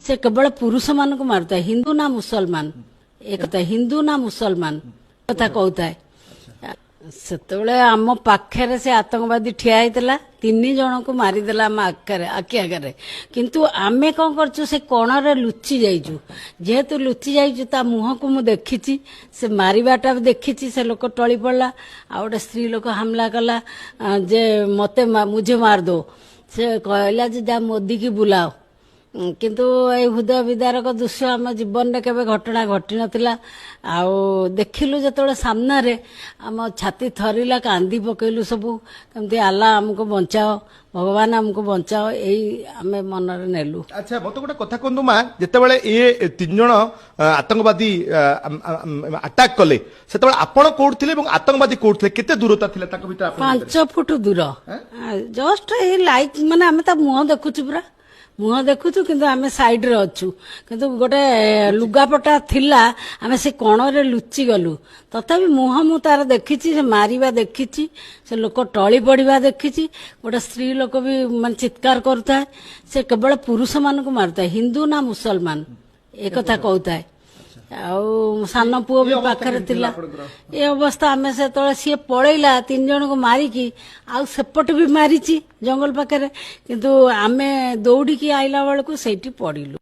से केवल पुरुष मान को मारुता है हिंदू ना मुसलमान एक हिंदू ना मुसलमान कथा कहता है सेतबेले आम पाखे से आतंकवादी ठिया होता तीन जन को मारिदेला आम आखि आगे किंतु आमे कौन करछु से कोणरे लुचि जाइछु जेहेतु लुचि जाइछु ता मुह को मु देखिछि से मारिबाटा देखिछि से लोक टळी पड़ला आ गोटे स्त्री लोक हमला कला जे मते मुझे मार दो से कहला जे जा मोदी की बुलाओ किंतु ए हृदय विदारक दृश्य आम जीवन में केवे घटना घटी नथिला आउ देखिलु जतबेले सामना रे आम छाती थरिला कांदी पकेलु सबू केमती आल्लाह हमको बचाओ भगवान हमको बचाओ यही आमे मनरे नेलु। अच्छा मत गोटे कथा कहतु माँ जितेबाला ये तीन जन आतंकवादी अटैक कले से आपण कोठ थे आतंकवादी कोठ थे केते दूरता थिला ताको भीतर 5 फुट दूर जस्ट ए लाइक माने आमे ता मुह देखुछु पूरा मुह देखुଛୁ କିନ୍ତୁ ଆମେ ସାଇଡରେ ଅଛୁ କିନ୍ତୁ ଗୋଟେ ଲୁଗାପଟା ଥିଲା ଆମେ ସେ କଣରେ ଲୁଚି ଗଲୁ ତଥାପି ମୁହ ମୁଁ ତାର ଦେଖିଛି ସେ ମାରିବା ଦେଖିଛି ସେ ଲୋକ ଟଳି ପଡିବା ଦେଖିଛି ଗୋଟେ ସ୍ତ୍ରୀ ଲୋକ ବି ମାନେ ଚିତ୍କାର କରୁଥାଏ ସେ କେବଳ ପୁରୁଷ ମାନଙ୍କୁ ମାରୁଥାଏ ହିନ୍ଦୁ ନା ମୁସଲମାନ ଏ କଥା କହୁଥାଏ ଆଉ ସାନ ପୁଅ ବି ପାଖରେ ଥିଲା ଏ ଅବସ୍ଥା ଆମେ ସେତେବେଳେ ସିଏ ପଳେଇଲା 3 ଜଣଙ୍କୁ ମାରିକି ଆଉ ସେପଟେ ବି ମାରିଛି ଜଙ୍ଗଲ ପାଖରେ କିନ୍ତୁ ଆମେ ଦୌଡ଼ିକି ଆଇଲା ବେଳକୁ ସେଇଠି ପଡ଼ିଲୁ।